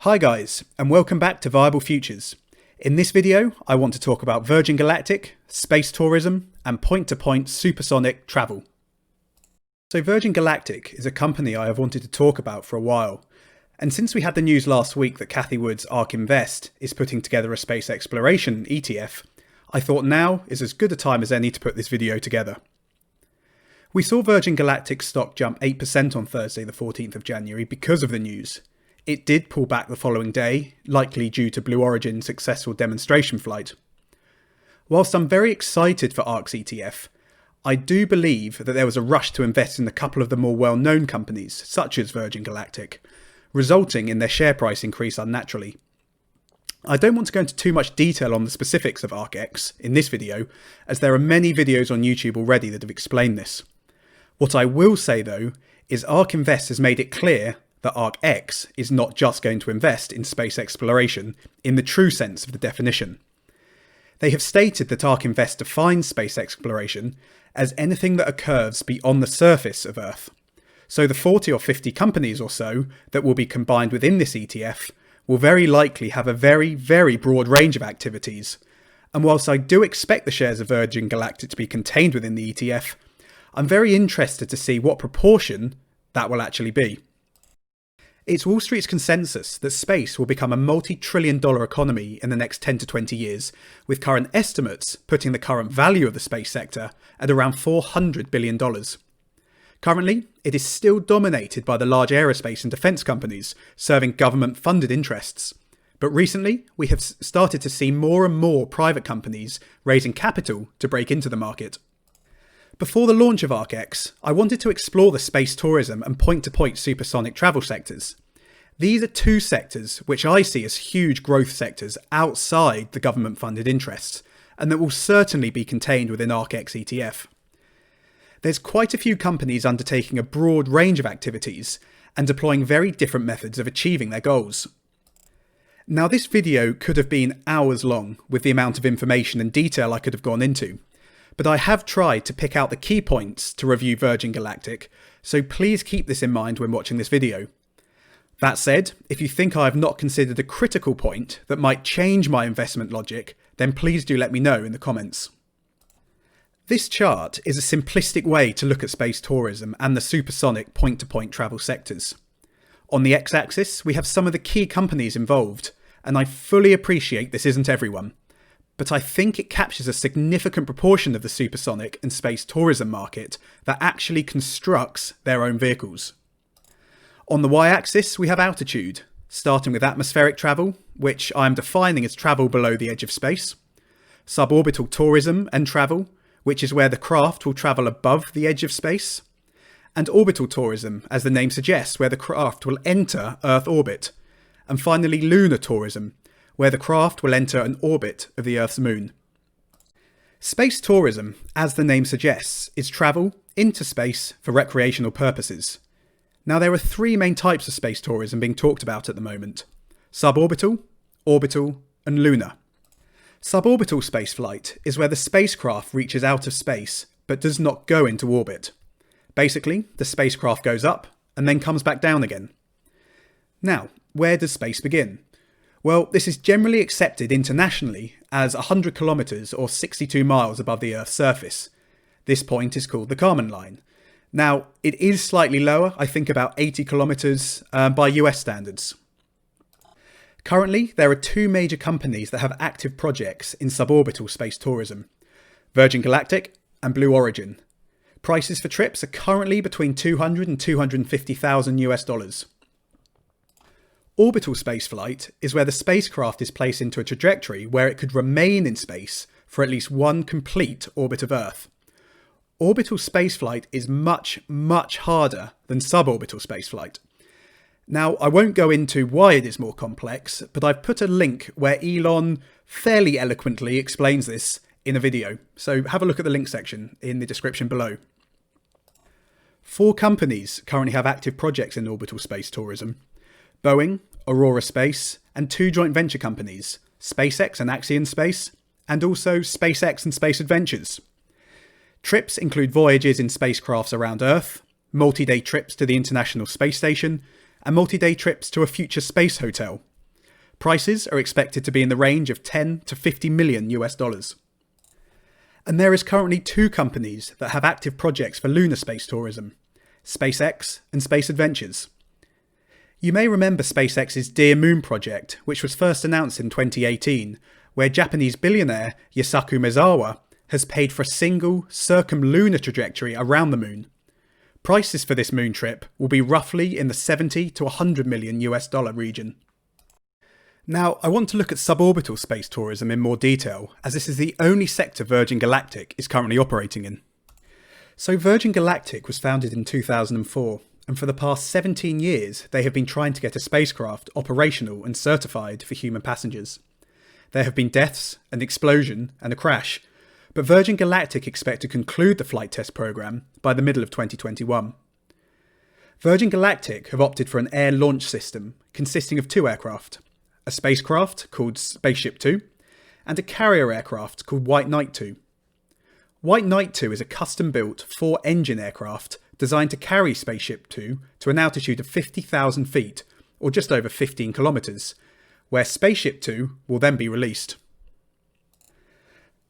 Hi guys, and welcome back to Viable Futures. In this video, I want to talk about Virgin Galactic, space tourism, and point-to-point supersonic travel. So Virgin Galactic is a company I have wanted to talk about for a while, and since we had the news last week that Cathie Wood's ARK Invest is putting together a space exploration ETF, I thought now is as good a time as any to put this video together. We saw Virgin Galactic stock jump 8% on Thursday the 14th of January because of the news. It did pull back the following day, likely due to Blue Origin's successful demonstration flight. Whilst I'm very excited for ARK's ETF, I do believe that there was a rush to invest in a couple of the more well-known companies, such as Virgin Galactic, resulting in their share price increase unnaturally. I don't want to go into too much detail on the specifics of ARKX in this video, as there are many videos on YouTube already that have explained this. What I will say though, is ARK Invest has made it clear that ARKX is not just going to invest in space exploration in the true sense of the definition. They have stated that ARK Invest defines space exploration as anything that occurs beyond the surface of Earth. So the 40 or 50 companies or so that will be combined within this ETF will very likely have a very, very broad range of activities. And whilst I do expect the shares of Virgin Galactic to be contained within the ETF, I'm very interested to see what proportion that will actually be. It's Wall Street's consensus that space will become a multi-trillion-dollar economy in the next 10 to 20 years, with current estimates putting the current value of the space sector at around $400 billion. Currently, it is still dominated by the large aerospace and defence companies, serving government-funded interests. But recently, we have started to see more and more private companies raising capital to break into the market. Before the launch of ARKX, I wanted to explore the space tourism and point-to-point supersonic travel sectors. These are two sectors which I see as huge growth sectors outside the government-funded interests, and that will certainly be contained within ARKX ETF. There's quite a few companies undertaking a broad range of activities and deploying very different methods of achieving their goals. Now this video could have been hours long with the amount of information and detail I could have gone into. But I have tried to pick out the key points to review Virgin Galactic, so please keep this in mind when watching this video. That said, if you think I have not considered a critical point that might change my investment logic, then please do let me know in the comments. This chart is a simplistic way to look at space tourism and the supersonic point-to-point travel sectors. On the x-axis, we have some of the key companies involved, and I fully appreciate this isn't everyone. But I think it captures a significant proportion of the supersonic and space tourism market that actually constructs their own vehicles. On the y-axis, we have altitude, starting with atmospheric travel, which I am defining as travel below the edge of space, suborbital tourism and travel, which is where the craft will travel above the edge of space, and orbital tourism, as the name suggests, where the craft will enter Earth orbit, and finally lunar tourism, where the craft will enter an orbit of the Earth's moon. Space tourism, as the name suggests, is travel into space for recreational purposes. Now there are three main types of space tourism being talked about at the moment: suborbital, orbital, and lunar. Suborbital spaceflight is where the spacecraft reaches out of space but does not go into orbit. Basically, the spacecraft goes up and then comes back down again. Now, where does space begin? Well, this is generally accepted internationally as 100 kilometers or 62 miles above the Earth's surface. This point is called the Kármán line. Now, it is slightly lower, I think about 80 kilometers by US standards. Currently, there are two major companies that have active projects in suborbital space tourism: Virgin Galactic and Blue Origin. Prices for trips are currently between $200,000 and $250,000 US. Orbital spaceflight is where the spacecraft is placed into a trajectory where it could remain in space for at least one complete orbit of Earth. Orbital spaceflight is much, much harder than suborbital spaceflight. Now, I won't go into why it is more complex, but I've put a link where Elon fairly eloquently explains this in a video, so have a look at the link section in the description below. 4 companies currently have active projects in orbital space tourism: Boeing, Aurora Space, and 2 joint venture companies, SpaceX and Axiom Space, and also SpaceX and Space Adventures. Trips include voyages in spacecrafts around Earth, multi-day trips to the International Space Station, and multi-day trips to a future space hotel, Prices are expected to be in the range of 10 to 50 million US dollars. And there is currently 2 companies that have active projects for lunar space tourism, SpaceX and Space Adventures. You may remember SpaceX's Dear Moon project, which was first announced in 2018, where Japanese billionaire Yusaku Maezawa has paid for a single circumlunar trajectory around the moon. Prices for this moon trip will be roughly in the 70 to 100 million US dollar region. Now, I want to look at suborbital space tourism in more detail, as this is the only sector Virgin Galactic is currently operating in. So Virgin Galactic was founded in 2004, and for the past 17 years they have been trying to get a spacecraft operational and certified for human passengers. There have been deaths, an explosion and a crash, but Virgin Galactic expect to conclude the flight test program by the middle of 2021. Virgin Galactic have opted for an air launch system consisting of 2 aircraft, a spacecraft called Spaceship Two and a carrier aircraft called White Knight 2. White Knight 2 is a custom-built 4-engine aircraft designed to carry Spaceship Two to an altitude of 50,000 feet, or just over 15 kilometres, where Spaceship Two will then be released.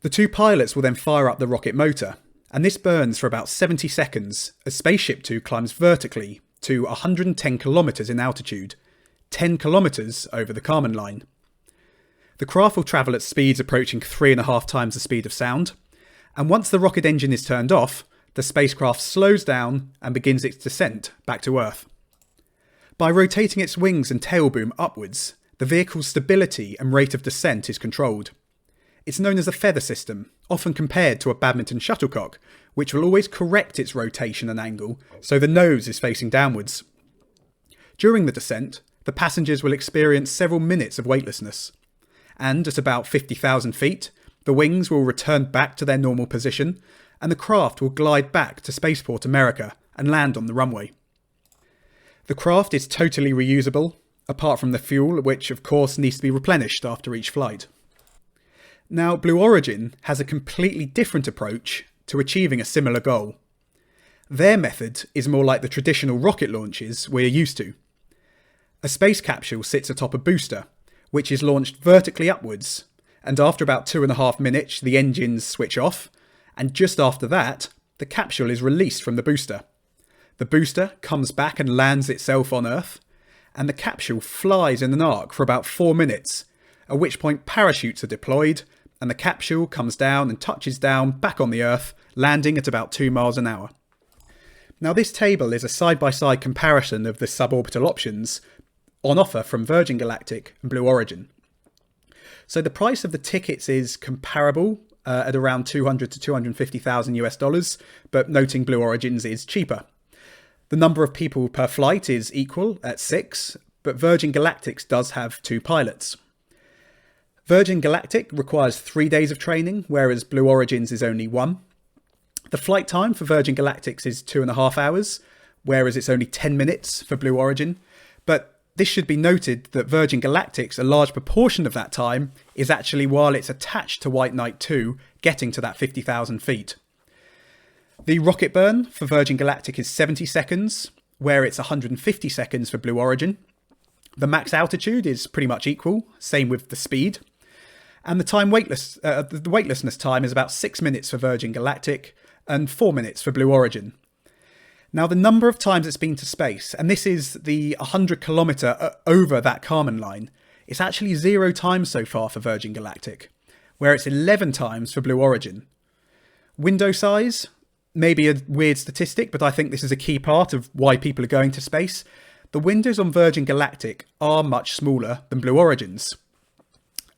The 2 pilots will then fire up the rocket motor, and this burns for about 70 seconds as Spaceship Two climbs vertically to 110 kilometres in altitude, 10 kilometres over the Kármán line. The craft will travel at speeds approaching 3.5 times the speed of sound, and once the rocket engine is turned off, the spacecraft slows down and begins its descent back to Earth. By rotating its wings and tail boom upwards, the vehicle's stability and rate of descent is controlled. It's known as a feather system, often compared to a badminton shuttlecock, which will always correct its rotation and angle so the nose is facing downwards. During the descent, the passengers will experience several minutes of weightlessness, and at about 50,000 feet, the wings will return back to their normal position, and the craft will glide back to Spaceport America and land on the runway. The craft is totally reusable, apart from the fuel, which of course needs to be replenished after each flight. Now, Blue Origin has a completely different approach to achieving a similar goal. Their method is more like the traditional rocket launches we're used to. A space capsule sits atop a booster, which is launched vertically upwards, and after about 2.5 minutes the engines switch off, and just after that, the capsule is released from the booster. The booster comes back and lands itself on Earth, and the capsule flies in an arc for about 4 minutes, at which point parachutes are deployed, and the capsule comes down and touches down back on the Earth, landing at about 2 miles an hour. Now, this table is a side-by-side comparison of the suborbital options on offer from Virgin Galactic and Blue Origin. So the price of the tickets is comparable at around 200 to 250,000 US dollars, but noting Blue Origin's is cheaper. The number of people per flight is equal at 6, but Virgin Galactic's does have 2 pilots. Virgin Galactic requires 3 days of training, whereas Blue Origin's is only 1. The flight time for Virgin Galactic's is 2.5 hours, whereas it's only 10 minutes for Blue Origin. But this should be noted that Virgin Galactic's, a large proportion of that time is actually while it's attached to White Knight 2, getting to that 50,000 feet. The rocket burn for Virgin Galactic is 70 seconds, where it's 150 seconds for Blue Origin. The max altitude is pretty much equal, same with the speed. And the weightlessness time is about 6 minutes for Virgin Galactic and 4 minutes for Blue Origin. Now, the number of times it's been to space, and this is the 100 kilometre over that Kármán line, it's actually 0 times so far for Virgin Galactic, where it's 11 times for Blue Origin. Window size, maybe a weird statistic, but I think this is a key part of why people are going to space. The windows on Virgin Galactic are much smaller than Blue Origin's.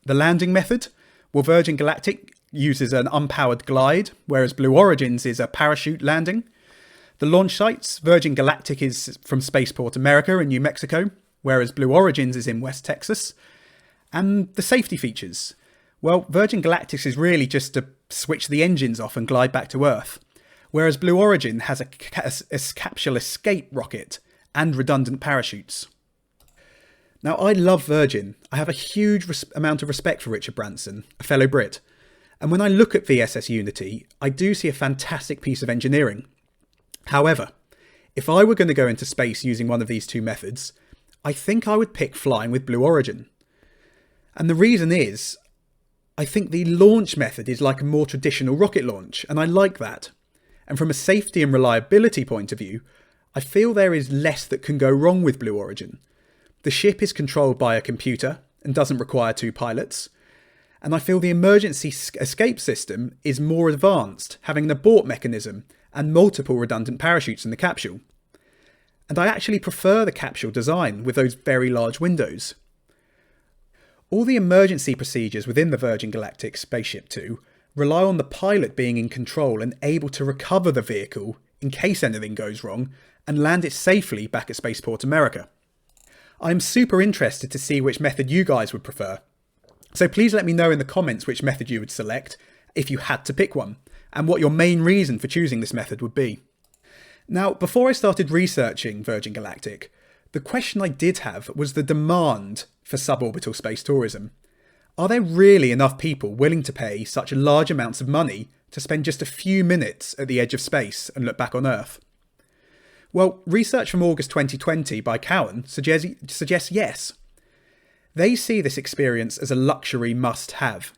The landing method, well, Virgin Galactic uses an unpowered glide, whereas Blue Origin's is a parachute landing. The launch sites, Virgin Galactic is from Spaceport America in New Mexico, whereas Blue Origin's is in West Texas. And the safety features, well, Virgin Galactic is really just to switch the engines off and glide back to Earth, whereas Blue Origin has a capsule escape rocket and redundant parachutes. Now, I love Virgin. I have a huge amount of respect for Richard Branson, a fellow Brit. And when I look at VSS Unity, I do see a fantastic piece of engineering. However, if I were going to go into space using one of these 2 methods, I think I would pick flying with Blue Origin. And the reason is, I think the launch method is like a more traditional rocket launch, and I like that. And from a safety and reliability point of view, I feel there is less that can go wrong with Blue Origin. The ship is controlled by a computer and doesn't require two pilots. And I feel the emergency escape system is more advanced, having an abort mechanism and multiple redundant parachutes in the capsule. And I actually prefer the capsule design with those very large windows. All the emergency procedures within the Virgin Galactic Spaceship 2 rely on the pilot being in control and able to recover the vehicle in case anything goes wrong and land it safely back at Spaceport America. I'm super interested to see which method you guys would prefer. So please let me know in the comments which method you would select if you had to pick one, and what your main reason for choosing this method would be. Now, before I started researching Virgin Galactic, the question I did have was the demand for suborbital space tourism. Are there really enough people willing to pay such large amounts of money to spend just a few minutes at the edge of space and look back on Earth? Well, research from August 2020 by Cowen suggests yes. They see this experience as a luxury must-have.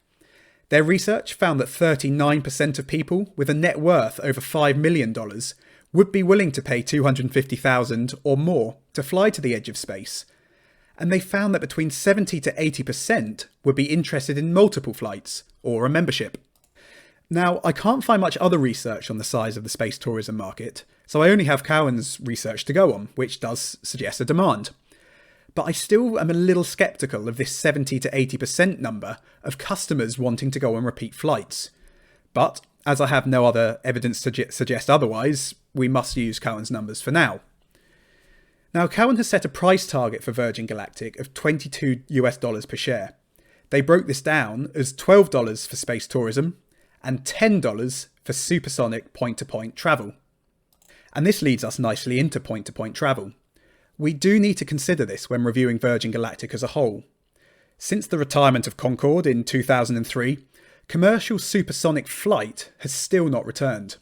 Their research found that 39% of people with a net worth over $5 million would be willing to pay $250,000 or more to fly to the edge of space. And they found that between 70 to 80% would be interested in multiple flights or a membership. Now, I can't find much other research on the size of the space tourism market, so I only have Cowen's research to go on, which does suggest a demand. But I still am a little sceptical of this 70 to 80% number of customers wanting to go on repeat flights. But, as I have no other evidence to suggest otherwise, we must use Cowen's numbers for now. Now, Cowen has set a price target for Virgin Galactic of $22 per share. They broke this down as $12 for space tourism and $10 for supersonic point-to-point travel. And this leads us nicely into point-to-point travel. We do need to consider this when reviewing Virgin Galactic as a whole. Since the retirement of Concorde in 2003, commercial supersonic flight has still not returned.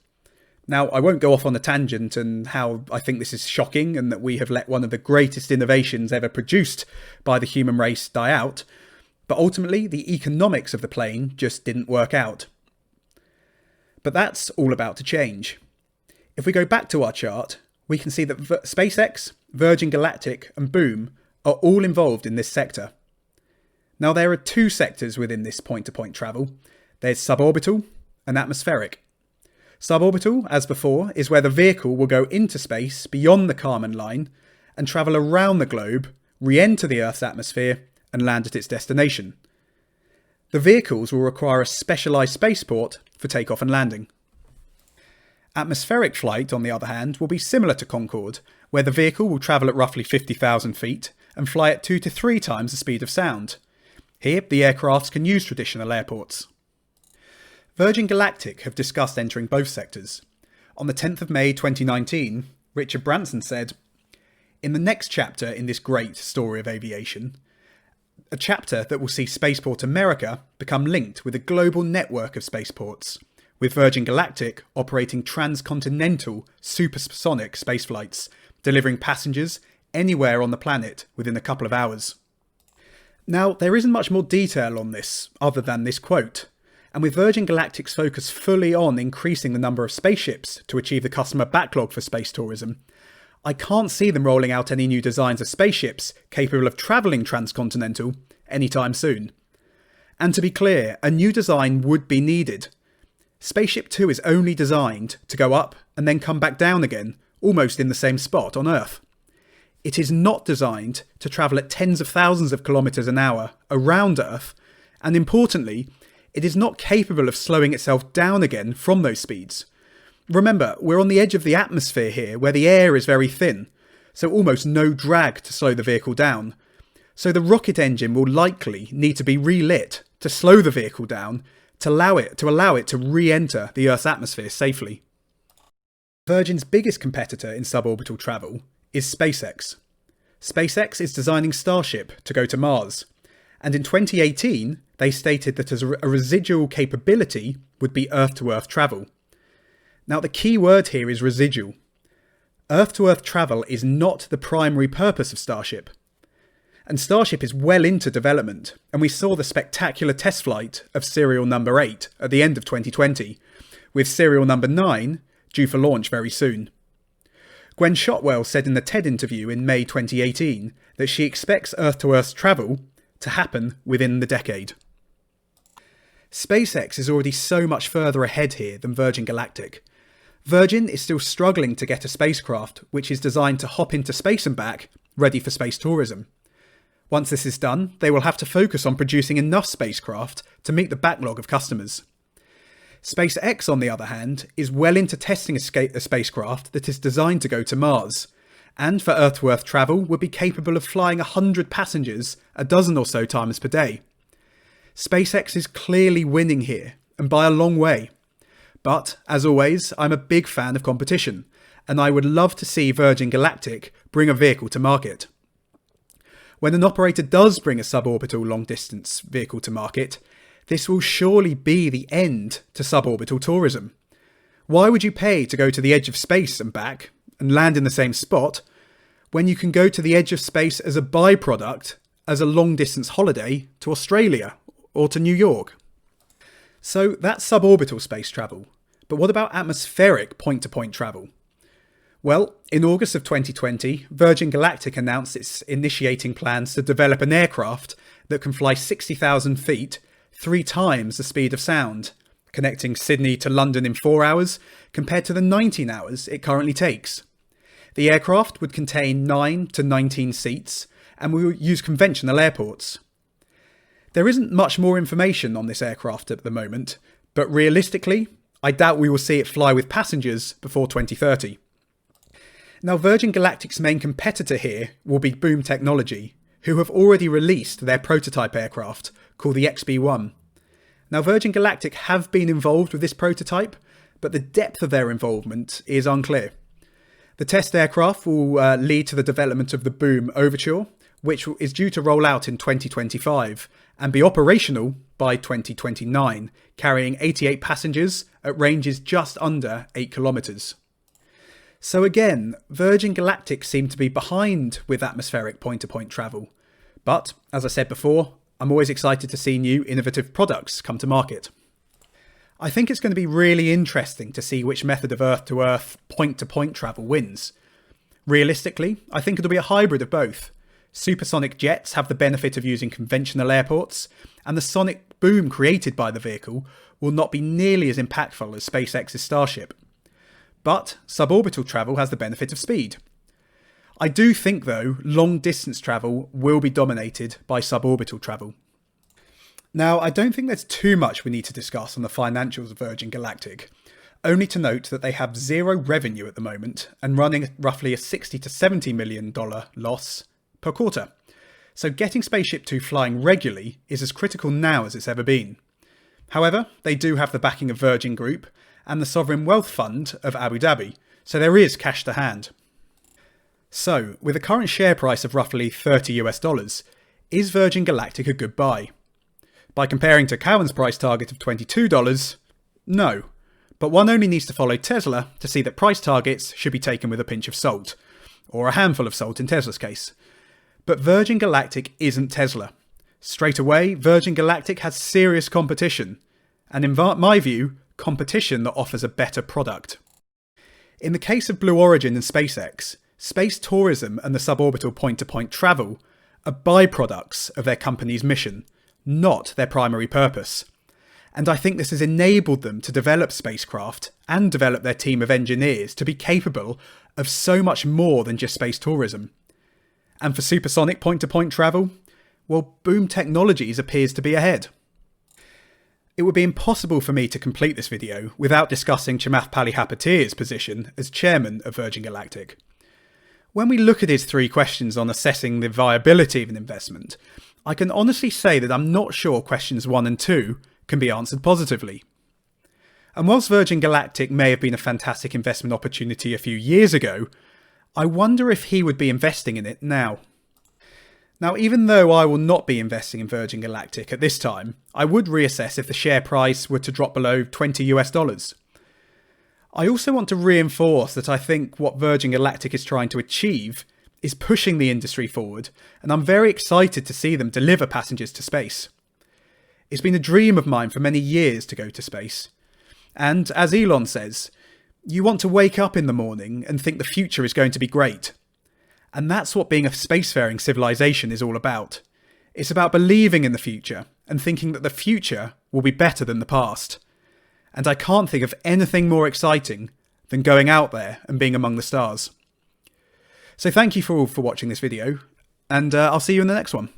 Now, I won't go off on a tangent and how I think this is shocking and that we have let one of the greatest innovations ever produced by the human race die out, but ultimately the economics of the plane just didn't work out. But that's all about to change. If we go back to our chart, we can see that SpaceX, Virgin Galactic and Boom are all involved in this sector. Now, there are two sectors within this point-to-point travel. There's suborbital and atmospheric. Suborbital, as before, is where the vehicle will go into space beyond the Kármán line and travel around the globe, re-enter the Earth's atmosphere and land at its destination. The vehicles will require a specialised spaceport for takeoff and landing. Atmospheric flight, on the other hand, will be similar to Concorde, where the vehicle will travel at roughly 50,000 feet and fly at 2 to 3 times the speed of sound. Here, the aircrafts can use traditional airports. Virgin Galactic have discussed entering both sectors. On the 10th of May 2019, Richard Branson said, "In the next chapter in this great story of aviation, a chapter that will see Spaceport America become linked with a global network of spaceports, with Virgin Galactic operating transcontinental supersonic spaceflights, delivering passengers anywhere on the planet within a couple of hours." Now, there isn't much more detail on this other than this quote, and with Virgin Galactic's focus fully on increasing the number of spaceships to achieve the customer backlog for space tourism, I can't see them rolling out any new designs of spaceships capable of travelling transcontinental anytime soon. And to be clear, a new design would be needed. Spaceship 2 is only designed to go up and then come back down again, almost in the same spot on Earth. It is not designed to travel at tens of thousands of kilometres an hour around Earth, and importantly, it is not capable of slowing itself down again from those speeds. Remember, we're on the edge of the atmosphere here, where the air is very thin, so almost no drag to slow the vehicle down. So the rocket engine will likely need to be relit to slow the vehicle down to allow it to re-enter the Earth's atmosphere safely. Virgin's biggest competitor in suborbital travel is SpaceX. SpaceX is designing Starship to go to Mars, and in 2018 they stated that as a residual capability would be Earth-to-Earth travel. Now, the key word here is residual. Earth-to-Earth travel is not the primary purpose of Starship. And Starship is well into development, and we saw the spectacular test flight of serial number 8 at the end of 2020, with serial number 9 due for launch very soon. Gwen Shotwell said in the TED interview in May 2018 that she expects Earth-to-Earth travel to happen within the decade. SpaceX is already so much further ahead here than Virgin Galactic. Virgin is still struggling to get a spacecraft which is designed to hop into space and back, ready for space tourism. Once this is done, they will have to focus on producing enough spacecraft to meet the backlog of customers. SpaceX, on the other hand, is well into testing a spacecraft that is designed to go to Mars, and for Earth-to-Earth travel would be capable of flying 100 passengers a dozen or so times per day. SpaceX is clearly winning here, and by a long way. But, as always, I'm a big fan of competition, and I would love to see Virgin Galactic bring a vehicle to market. When an operator does bring a suborbital long-distance vehicle to market, this will surely be the end to suborbital tourism. Why would you pay to go to the edge of space and back, and land in the same spot, when you can go to the edge of space as a byproduct, as a long-distance holiday to Australia or to New York? So that's suborbital space travel. But what about atmospheric point-to-point travel? Well, in August of 2020, Virgin Galactic announced it's initiating plans to develop an aircraft that can fly 60,000 feet, 3 times the speed of sound, connecting Sydney to London in 4 hours, compared to the 19 hours it currently takes. The aircraft would contain 9 to 19 seats, and will use conventional airports. There isn't much more information on this aircraft at the moment, but realistically, I doubt we will see it fly with passengers before 2030. Now, Virgin Galactic's main competitor here will be Boom Technology, who have already released their prototype aircraft called the XB-1. Now, Virgin Galactic have been involved with this prototype, but the depth of their involvement is unclear. The test aircraft will lead to the development of the Boom Overture, which is due to roll out in 2025 and be operational by 2029, carrying 88 passengers at ranges just under 8 kilometres. So again, Virgin Galactic seem to be behind with atmospheric point-to-point travel. But, as I said before, I'm always excited to see new innovative products come to market. I think it's going to be really interesting to see which method of Earth-to-Earth point-to-point travel wins. Realistically, I think it'll be a hybrid of both. Supersonic jets have the benefit of using conventional airports, and the sonic boom created by the vehicle will not be nearly as impactful as SpaceX's Starship. But suborbital travel has the benefit of speed. I do think, though, long-distance travel will be dominated by suborbital travel. Now, I don't think there's too much we need to discuss on the financials of Virgin Galactic, only to note that they have zero revenue at the moment and running roughly a $60 to $70 million loss per quarter. So getting Spaceship Two flying regularly is as critical now as it's ever been. However, they do have the backing of Virgin Group and the Sovereign Wealth Fund of Abu Dhabi, so there is cash to hand. So, with a current share price of roughly $30 is Virgin Galactic a good buy? By comparing to Cowen's price target of $22, no. But one only needs to follow Tesla to see that price targets should be taken with a pinch of salt, or a handful of salt in Tesla's case. But Virgin Galactic isn't Tesla. Straight away, Virgin Galactic has serious competition, and in my view, competition that offers a better product. In the case of Blue Origin and SpaceX, space tourism and the suborbital point-to-point travel are byproducts of their company's mission, not their primary purpose. And I think this has enabled them to develop spacecraft and develop their team of engineers to be capable of so much more than just space tourism. And for supersonic point-to-point travel, well, Boom Technologies appears to be ahead. It would be impossible for me to complete this video without discussing Chamath Palihapitiya's position as chairman of Virgin Galactic. When we look at his 3 questions on assessing the viability of an investment, I can honestly say that I'm not sure questions 1 and 2 can be answered positively. And whilst Virgin Galactic may have been a fantastic investment opportunity a few years ago, I wonder if he would be investing in it now. Now, even though I will not be investing in Virgin Galactic at this time, I would reassess if the share price were to drop below $20. I also want to reinforce that I think what Virgin Galactic is trying to achieve is pushing the industry forward, and I'm very excited to see them deliver passengers to space. It's been a dream of mine for many years to go to space. And as Elon says, you want to wake up in the morning and think the future is going to be great. And that's what being a spacefaring civilization is all about. It's about believing in the future and thinking that the future will be better than the past. And I can't think of anything more exciting than going out there and being among the stars. So thank you all for watching this video, and I'll see you in the next one.